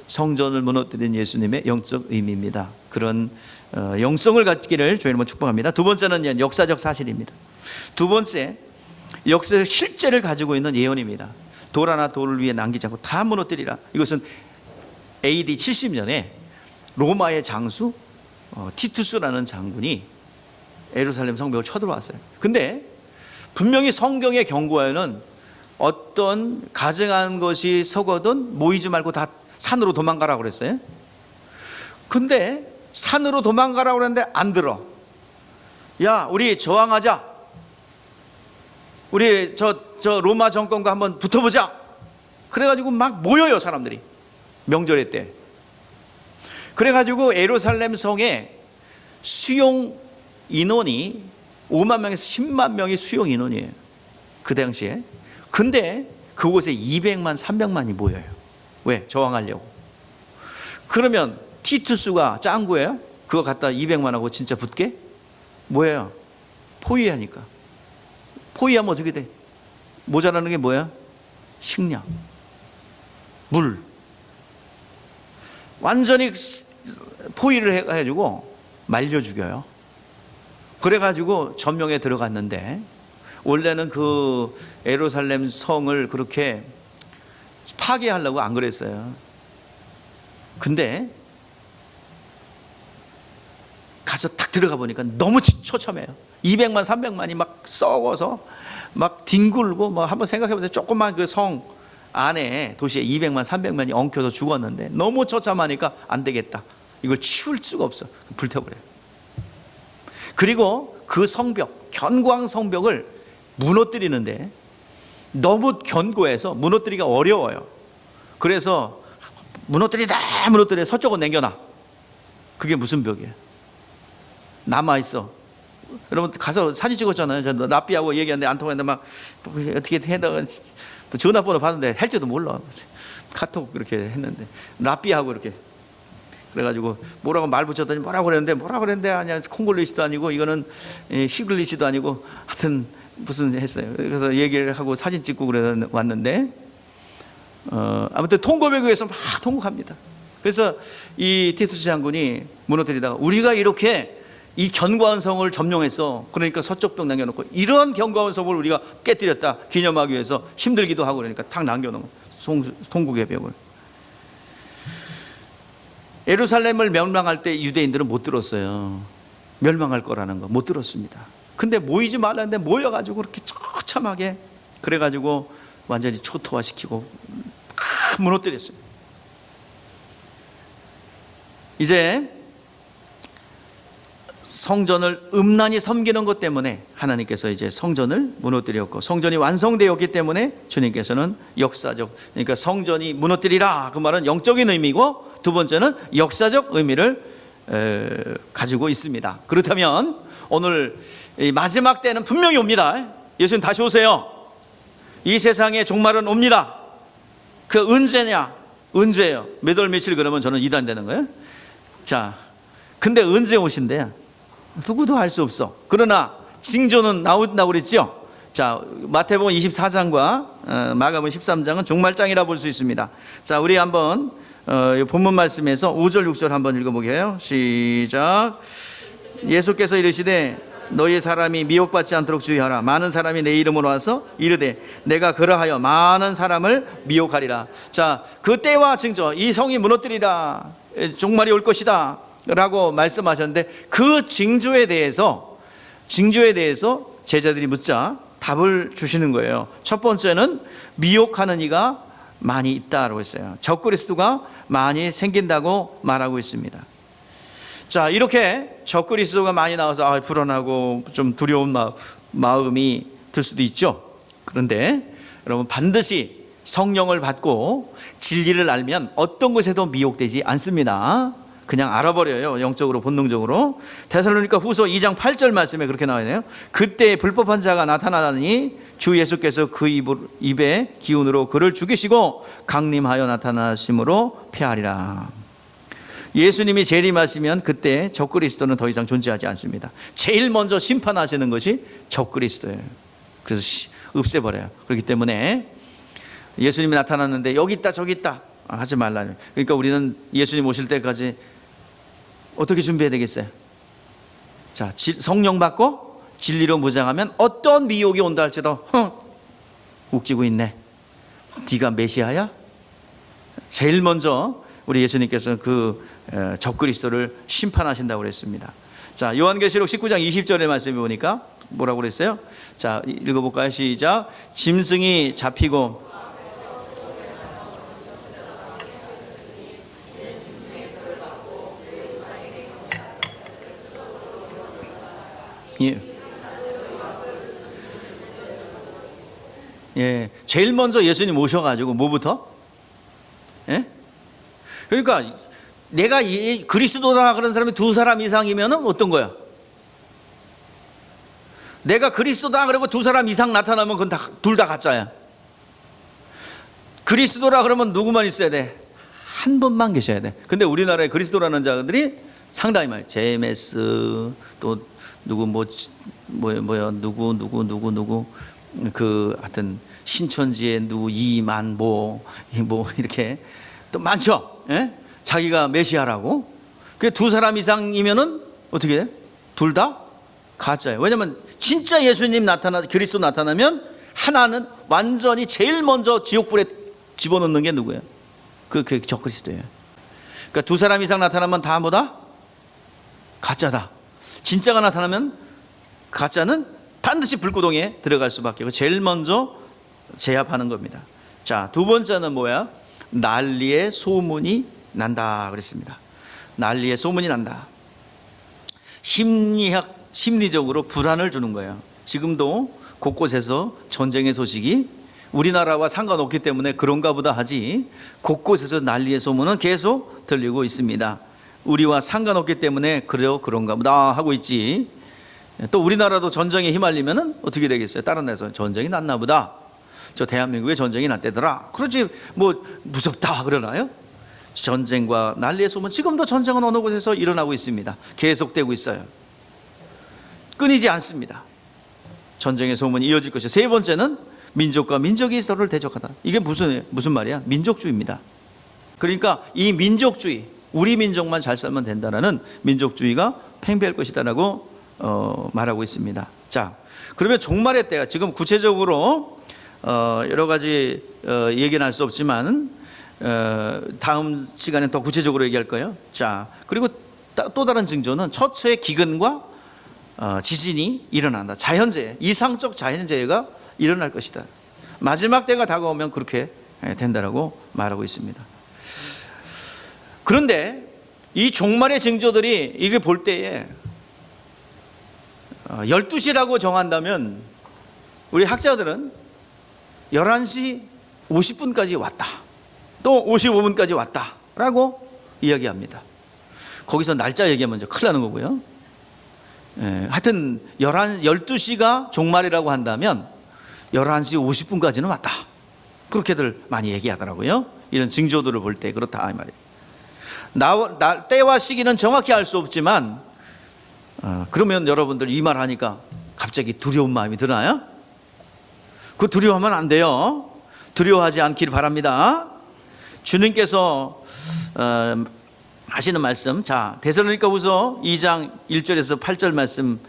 성전을 무너뜨린 예수님의 영적 의미입니다. 그런 영성을 갖기를 주님은 축복합니다. 두 번째는 역사적 사실입니다. 두 번째, 역사적 실제를 가지고 있는 예언입니다. 돌 하나 돌을 위에 남기지 않고 다 무너뜨리라. 이것은 AD 70년에 로마의 장수 티투스라는 장군이 예루살렘 성벽을 쳐들어왔어요. 근데 분명히 성경의 경고에는 어떤 가증한 것이 서거든 모이지 말고 다 산으로 도망가라고 그랬어요. 근데 산으로 도망가라고 그랬는데 안 들어. 야, 우리 저항하자. 우리 저 로마 정권과 한번 붙어보자. 그래가지고 막 모여요, 사람들이. 명절에 때. 그래가지고 예루살렘 성에 수용 인원이 5만 명에서 10만 명이 수용 인원이에요. 그 당시에. 근데 그곳에 200만, 300만이 모여요. 왜? 저항하려고. 그러면 티투스가 짱구예요? 그거 갖다 200만하고 진짜 붙게? 뭐예요? 포위하니까. 포위하면 어떻게 돼? 모자라는 게 뭐야? 식량, 물. 완전히 포위를 해가지고 말려 죽여요. 그래가지고 점령에 들어갔는데, 원래는 그 예루살렘 성을 그렇게 파괴하려고 안 그랬어요. 근데 가서 딱 들어가 보니까 너무 처참해요. 200만 300만이 막 썩어서 막 뒹굴고, 뭐 한번 생각해 보세요. 조그만 그 성 안에 도시에 200만 300만이 엉켜서 죽었는데 너무 처참하니까 안 되겠다. 이걸 치울 수가 없어. 불태워버려요. 그리고 그 성벽, 견고한 성벽을 무너뜨리는데 너무 견고해서 무너뜨리기가 어려워요. 그래서 무너뜨리다 서쪽은 남겨놔. 그게 무슨 벽이에요? 남아있어. 여러분 가서 사진 찍었잖아요. 저 납비하고 얘기하는데 안 통했는데 막 어떻게 해다가 전화번호 받는데 할지도 몰라. 카톡 그렇게 했는데 납비하고 이렇게 그래가지고 뭐라고 말 붙였더니 뭐라고 그랬는데 아니야, 콩글리시도 아니고 이거는 히글리시도 아니고 하여튼 무슨 했어요. 그래서 얘기를 하고 사진 찍고 그래 왔는데 아무튼 통곡에 의해서 막 통곡합니다. 그래서 이 티투스 장군이 무너뜨리다가 우리가 이렇게 이 견고한 성을 점령했어. 그러니까 서쪽 벽 남겨놓고 이런 견고한 성을 우리가 깨뜨렸다 기념하기 위해서 힘들기도 하고 그러니까 탁 남겨놓은 통곡의 벽을. 예루살렘을 멸망할 때 유대인들은 못 들었어요. 멸망할 거라는 거 못 들었습니다. 근데 모이지 말라는데 모여가지고 그렇게 처참하게 그래가지고 완전히 초토화시키고 무너뜨렸어요. 이제 성전을 음란히 섬기는 것 때문에 하나님께서 이제 성전을 무너뜨렸고, 성전이 완성되었기 때문에 주님께서는 역사적, 그러니까 성전이 무너뜨리라 그 말은 영적인 의미고, 두 번째는 역사적 의미를 가지고 있습니다. 그렇다면 오늘 마지막 때는 분명히 옵니다. 예수님 다시 오세요. 이 세상의 종말은 옵니다. 그 언제냐? 언제예요? 몇 월 며칠 그러면 저는 이단되는 거예요. 자, 근데 언제 오신대요? 누구도 알 수 없어. 그러나 징조는 나온다고 그랬죠. 자, 마태복음 24장과 마가복음 13장은 종말장이라 볼 수 있습니다. 자, 우리 한번 본문 말씀에서 5절 6절 한번 읽어보게요. 시작. 예수께서 이르시되 너희 사람이 미혹받지 않도록 주의하라. 많은 사람이 내 이름으로 와서 이르되 내가 그러하여 많은 사람을 미혹하리라. 자, 그 때와 징조, 이 성이 무너뜨리라, 종말이 올 것이다 라고 말씀하셨는데, 그 징조에 대해서 제자들이 묻자 답을 주시는 거예요. 첫 번째는 미혹하는 이가 많이 있다고 했어요. 적그리스도가 많이 생긴다고 말하고 있습니다. 자, 이렇게 적그리스도가 많이 나와서 불안하고 좀 두려운 마음이 들 수도 있죠. 그런데 여러분, 반드시 성령을 받고 진리를 알면 어떤 것에도 미혹되지 않습니다. 그냥 알아버려요. 영적으로, 본능적으로. 데살로니가 후서 2장 8절 말씀에 그렇게 나와있네요. 그때 불법한 자가 나타나니 주 예수께서 그 입의 기운으로 그를 죽이시고 강림하여 나타나심으로 패하리라. 예수님이 재림하시면 그때 적그리스도는 더 이상 존재하지 않습니다. 제일 먼저 심판하시는 것이 적그리스도예요. 그래서 없애버려요. 그렇기 때문에 예수님이 나타났는데 여기 있다 저기 있다 하지 말라는. 그러니까 우리는 예수님 오실 때까지 어떻게 준비해야 되겠어요? 자, 성령 받고 진리로 무장하면 어떤 미혹이 온다 할지라도 웃기고 있네, 네가 메시아야? 제일 먼저 우리 예수님께서 그 적그리스도를 심판하신다고 그랬습니다. 자, 요한계시록 19장 20절의 말씀에 보니까 뭐라고 그랬어요? 자, 읽어볼까요? 시작. 짐승이 잡히고 예, 제일 먼저 예수님 오셔가지고 뭐부터? 예? 그러니까 내가 그리스도다 그런 사람이 두 사람 이상이면 어떤 거야? 내가 그리스도다 그러고 두 사람 이상 나타나면 그건 둘 다 가짜야. 그리스도라 그러면 누구만 있어야 돼? 한 분만 계셔야 돼. 근데 우리나라에 그리스도라는 자들이 상당히 많아요. 제메스, 또 누구 누구 그 하여튼 신천지에 누구 이만 뭐 이렇게 또 많죠. 예? 자기가 메시아라고. 그 두 사람 이상이면은 어떻게 돼? 둘 다 가짜예요. 왜냐면 진짜 예수님 그리스도 나타나면 하나는 완전히 제일 먼저 지옥불에 집어넣는 게 누구예요? 그 적그리스도예요. 그러니까 두 사람 이상 나타나면 다 뭐다? 가짜다. 진짜가 나타나면 가짜는 반드시 불구덩이에 들어갈 수밖에 없고 제일 먼저 제압하는 겁니다. 자, 두 번째는 뭐야? 난리의 소문이 난다 그랬습니다. 난리의 소문이 난다. 심리학 심리적으로 불안을 주는 거예요. 지금도 곳곳에서 전쟁의 소식이 우리나라와 상관없기 때문에 그런가 보다 하지 곳곳에서 난리의 소문은 계속 들리고 있습니다. 우리와 상관없기 때문에 그런가 보다 하고 있지. 또 우리나라도 전쟁에 휘말리면 어떻게 되겠어요? 다른 데서 전쟁이 났나 보다. 저 대한민국에 전쟁이 났대더라. 그러지 뭐 무섭다 그러나요? 전쟁과 난리의 소문, 지금도 전쟁은 어느 곳에서 일어나고 있습니다. 계속되고 있어요. 끊이지 않습니다. 전쟁의 소문이 이어질 것이죠. 세 번째는 민족과 민족이 서로를 대적하다. 이게 무슨 말이야? 민족주의입니다. 그러니까 이 민족주의, 우리 민족만 잘 살면 된다라는 민족주의가 팽배할 것이다라고 말하고 있습니다. 자, 그러면 종말의 때가 지금 구체적으로 여러 가지 얘기는 할 수 없지만 다음 시간에 더 구체적으로 얘기할 거예요. 자, 그리고 또 다른 징조는 처처의 기근과 지진이 일어난다. 자연재해, 이상적 자연재해가 일어날 것이다. 마지막 때가 다가오면 그렇게 된다라고 말하고 있습니다. 그런데 이 종말의 징조들이 이게 볼 때에 12시라고 정한다면 우리 학자들은 11시 50분까지 왔다, 또 55분까지 왔다 라고 이야기합니다. 거기서 날짜 얘기하면 큰일 나는 거고요. 하여튼 12시가 종말이라고 한다면 11시 50분까지는 왔다, 그렇게들 많이 얘기하더라고요. 이런 징조들을 볼 때 그렇다 이 말이에요. 때와 시기는 정확히 알 수 없지만 그러면 여러분들 이 말 하니까 갑자기 두려운 마음이 드나요? 그 두려워하면 안 돼요. 두려워하지 않길 바랍니다. 주님께서 하시는 말씀, 자, 데살로니가후서 2장 1절에서 8절 말씀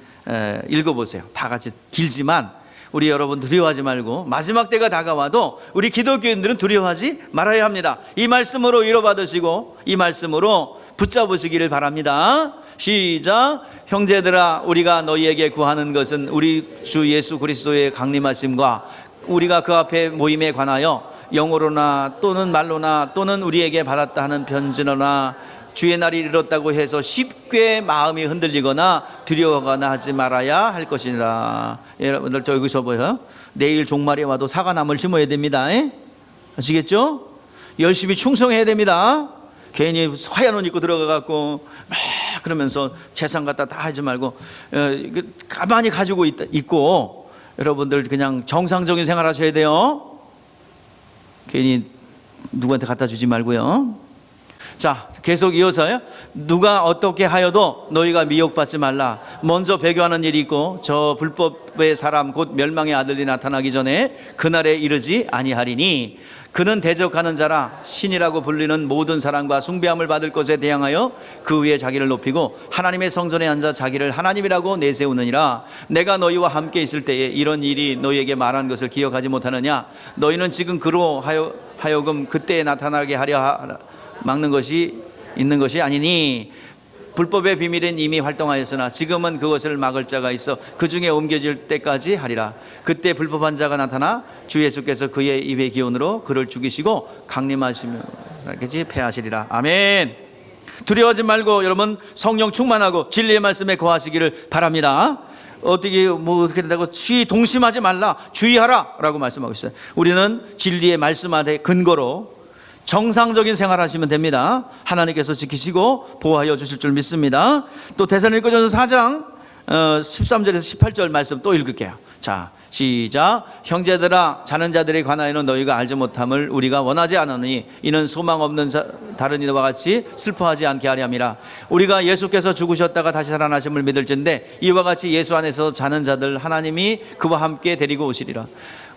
읽어보세요. 다 같이 길지만 우리 여러분 두려워하지 말고 마지막 때가 다가와도 우리 기독교인들은 두려워하지 말아야 합니다. 이 말씀으로 위로받으시고 이 말씀으로 붙잡으시기를 바랍니다. 시작. 형제들아, 우리가 너희에게 구하는 것은 우리 주 예수 그리스도의 강림하심과 우리가 그 앞에 모임에 관하여 영어로나 또는 말로나 또는 우리에게 받았다 하는 편지로나 주의 날이 이르렀다고 해서 쉽게 마음이 흔들리거나 두려워하거나 하지 말아야 할 것이니라. 여러분들 저 여기서 보세요. 내일 종말이 와도 사과나무를 심어야 됩니다. 아시겠죠? 열심히 충성해야 됩니다. 괜히 하얀 옷 입고 들어가갖고 막 그러면서 재산 갖다 다 하지 말고 가만히 가지고 있고 여러분들 그냥 정상적인 생활 하셔야 돼요. 괜히 누구한테 갖다 주지 말고요. 자, 계속 이어서요. 누가 어떻게 하여도 너희가 미혹받지 말라. 먼저 배교하는 일이 있고 저 불법의 사람 곧 멸망의 아들이 나타나기 전에 그날에 이르지 아니하리니 그는 대적하는 자라 신이라고 불리는 모든 사랑과 숭배함을 받을 것에 대항하여 그 위에 자기를 높이고 하나님의 성전에 앉아 자기를 하나님이라고 내세우느니라. 내가 너희와 함께 있을 때에 이런 일이 너희에게 말한 것을 기억하지 못하느냐. 너희는 지금 그로 하여금 그때에 나타나게 하려 막는 것이 있는 것이 아니니 불법의 비밀은 이미 활동하였으나 지금은 그것을 막을 자가 있어 그 중에 옮겨질 때까지 하리라. 그때 불법한 자가 나타나 주 예수께서 그의 입의 기운으로 그를 죽이시고 강림하시며 패하시리라. 아멘. 두려워하지 말고 여러분 성령 충만하고 진리의 말씀에 거하시기를 바랍니다. 어떻게 된다고 동심하지 말라, 주의하라 라고 말씀하고 있어요. 우리는 진리의 말씀 아래 근거로 정상적인 생활하시면 됩니다. 하나님께서 지키시고 보호하여 주실 줄 믿습니다. 또 데살로니가전서 4장 13절에서 18절 말씀 또 읽을게요. 자, 시작. 형제들아, 자는 자들에 관하여는 너희가 알지 못함을 우리가 원하지 않으니 이는 소망 없는 다른 이와 같이 슬퍼하지 않게 하려 함이라. 우리가 예수께서 죽으셨다가 다시 살아나심을 믿을진데 이와 같이 예수 안에서 자는 자들 하나님이 그와 함께 데리고 오시리라.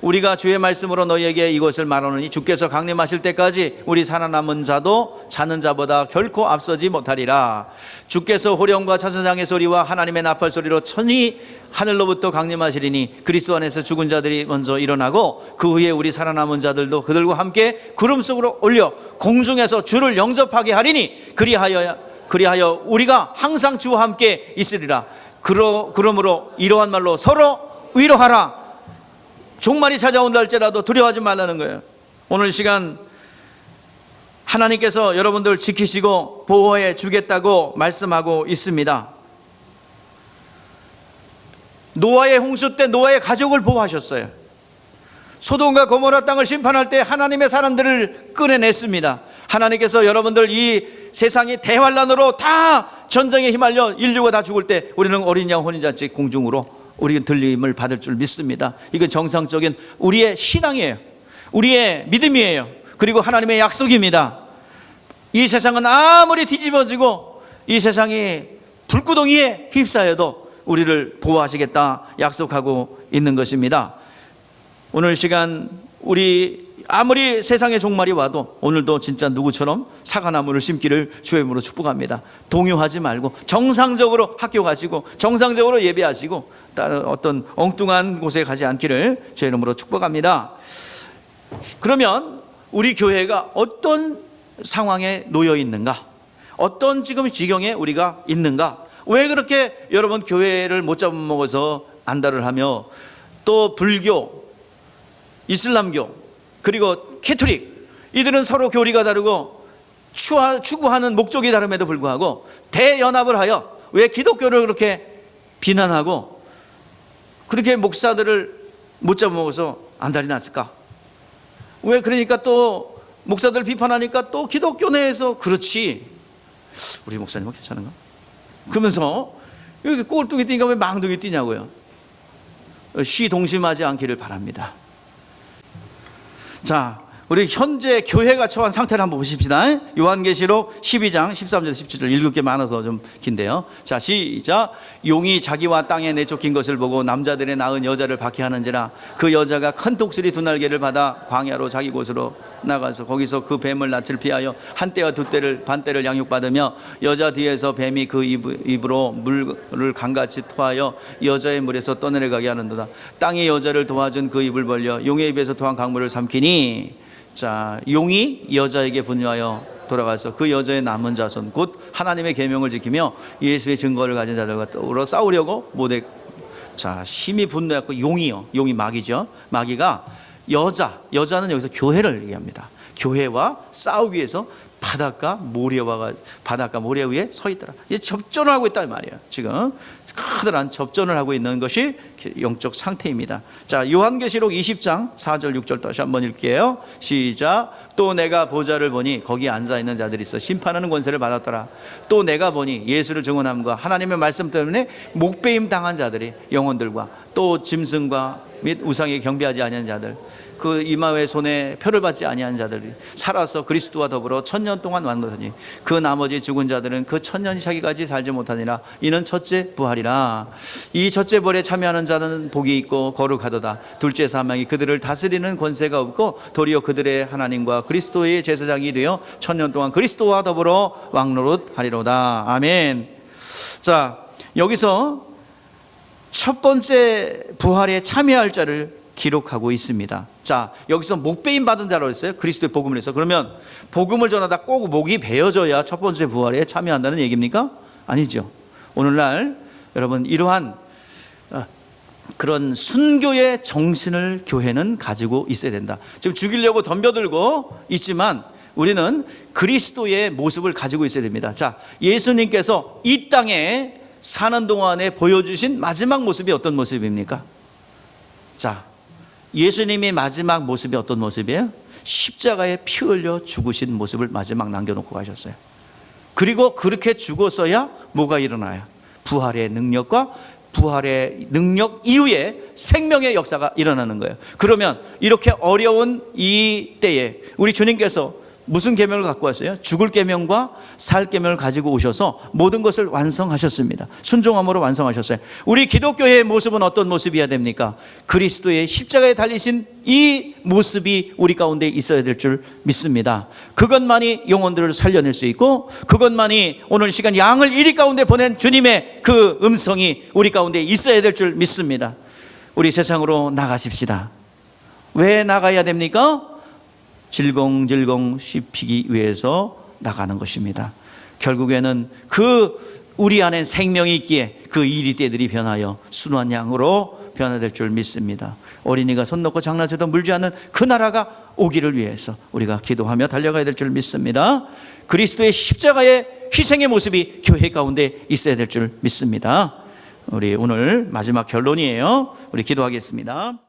우리가 주의 말씀으로 너희에게 이것을 말하노니 주께서 강림하실 때까지 우리 살아남은 자도 자는 자보다 결코 앞서지 못하리라. 주께서 호령과 천사장의 소리와 하나님의 나팔 소리로 천히 하늘로부터 강림하시리니 그리스도 안에서 죽은 자들이 먼저 일어나고 그 후에 우리 살아남은 자들도 그들과 함께 구름 속으로 올려 공중에서 주를 영접하게 하리니 그리하여 우리가 항상 주와 함께 있으리라. 그러므로 이러한 말로 서로 위로하라. 종말이 찾아온다 할지라도 두려워하지 말라는 거예요. 오늘 시간 하나님께서 여러분들 지키시고 보호해 주겠다고 말씀하고 있습니다. 노아의 홍수 때 노아의 가족을 보호하셨어요. 소돔과 고모라 땅을 심판할 때 하나님의 사람들을 꺼내냈습니다. 하나님께서 여러분들 이 세상이 대환란으로 다 전쟁에 휘말려 인류가 다 죽을 때 우리는 어린 양 혼인잔치 공중으로 우리는 들림을 받을 줄 믿습니다. 이건 정상적인 우리의 신앙이에요. 우리의 믿음이에요. 그리고 하나님의 약속입니다. 이 세상은 아무리 뒤집어지고 이 세상이 불구덩이에 휩싸여도 우리를 보호하시겠다 약속하고 있는 것입니다. 오늘 시간 우리 아무리 세상의 종말이 와도 오늘도 진짜 누구처럼 사과나무를 심기를 주의 이름으로 축복합니다. 동요하지 말고 정상적으로 학교 가시고 정상적으로 예배하시고 어떤 엉뚱한 곳에 가지 않기를 주의 이름으로 축복합니다. 그러면 우리 교회가 어떤 상황에 놓여 있는가? 어떤 지금 지경에 우리가 있는가? 왜 그렇게 여러분 교회를 못 잡아먹어서 안달을 하며 또 불교, 이슬람교, 그리고 캐토릭, 이들은 서로 교리가 다르고 추구하는 목적이 다름에도 불구하고 대연합을 하여 왜 기독교를 그렇게 비난하고 그렇게 목사들을 못 잡아먹어서 안달이 났을까? 왜 그러니까 또 목사들 비판하니까 또 기독교 내에서 그렇지, 우리 목사님은 괜찮은가? 그러면서 여기 꼴뚜기 뛰니까 왜 망둥이 뛰냐고요. 시동심하지 않기를 바랍니다. 자, 우리 현재 교회가 처한 상태를 한번 보십시다. 요한계시록 12장 13절 17절 읽을 게 많아서 좀 긴데요. 자, 시작. 용이 자기와 땅에 내쫓긴 것을 보고 남자들의 낳은 여자를 박해하는지라 그 여자가 큰 독수리 두 날개를 받아 광야로 자기 곳으로 나가서 거기서 그 뱀을 낯을 피하여 한 떼와 두 떼를 반 떼를 양육받으며 여자 뒤에서 뱀이 그 입으로 물을 강같이 토하여 여자의 물에서 떠내려가게 하는도다. 땅이 여자를 도와준 그 입을 벌려 용의 입에서 토한 강물을 삼키니, 자, 용이 여자에게 분유하여 돌아가서 그 여자의 남은 자손 곧 하나님의 계명을 지키며 예수의 증거를 가진 자들과 더불어 싸우려고 모대. 자, 심히 분노했고 용이요, 용이 마귀죠. 마귀가 여자는 여기서 교회를 얘기합니다. 교회와 싸우기 위해서 바닷가 모래 위에 서 있더라. 이제 접전을 하고 있다 이 말이에요. 지금 커다란 접전을 하고 있는 것이 영적 상태입니다. 자, 요한계시록 20장 4절 6절 다시 한번 읽게요. 시작. 또 내가 보좌를 보니 거기 앉아있는 자들이 있어 심판하는 권세를 받았더라. 또 내가 보니 예수를 증언함과 하나님의 말씀 때문에 목배임 당한 자들이 영혼들과 또 짐승과 및 우상에 경배하지 아니한 자들, 그 이마의 손에 표를 받지 아니한 자들이 살아서 그리스도와 더불어 1000년 동안 완전하니 그 나머지 죽은 자들은 그 1000년이 차기까지 살지 못하니라. 이는 첫째 부활이라. 이 첫째 부활에 참여하는 자는 복이 있고 거룩하도다. 둘째 사망이 그들을 다스리는 권세가 없고 도리어 그들의 하나님과 그리스도의 제사장이 되어 1000년 동안 그리스도와 더불어 왕노릇하리로다. 아멘. 자, 여기서 첫 번째 부활에 참여할 자를 기록하고 있습니다. 자, 여기서 목배임 받은 자라고 했어요. 그리스도의 복음을 해서. 그러면 복음을 전하다 꼭 목이 베어져야 첫 번째 부활에 참여한다는 얘기입니까? 아니죠. 오늘날 여러분 이러한 그런 순교의 정신을 교회는 가지고 있어야 된다. 지금 죽이려고 덤벼들고 있지만 우리는 그리스도의 모습을 가지고 있어야 됩니다. 자, 예수님께서 이 땅에 사는 동안에 보여주신 마지막 모습이 어떤 모습입니까? 자, 예수님의 마지막 모습이 어떤 모습이에요? 십자가에 피 흘려 죽으신 모습을 마지막 남겨놓고 가셨어요. 그리고 그렇게 죽었어야 뭐가 일어나요? 부활의 능력과 부활의 능력 이후에 생명의 역사가 일어나는 거예요. 그러면 이렇게 어려운 이 때에 우리 주님께서 무슨 계명을 갖고 왔어요? 죽을 계명과 살 계명을 가지고 오셔서 모든 것을 완성하셨습니다. 순종함으로 완성하셨어요. 우리 기독교의 모습은 어떤 모습이어야 됩니까? 그리스도의 십자가에 달리신 이 모습이 우리 가운데 있어야 될 줄 믿습니다. 그것만이 영혼들을 살려낼 수 있고 그것만이 오늘 시간 양을 이리 가운데 보낸 주님의 그 음성이 우리 가운데 있어야 될 줄 믿습니다. 우리 세상으로 나가십시다. 왜 나가야 됩니까? 질겅질겅 씹히기 위해서 나가는 것입니다. 결국에는 우리 안에 생명이 있기에 그 이리떼들이 변하여 순한 양으로 변화될 줄 믿습니다. 어린이가 손 놓고 장난쳐도 물지 않는 그 나라가 오기를 위해서 우리가 기도하며 달려가야 될 줄 믿습니다. 그리스도의 십자가의 희생의 모습이 교회 가운데 있어야 될 줄 믿습니다. 우리 오늘 마지막 결론이에요. 우리 기도하겠습니다.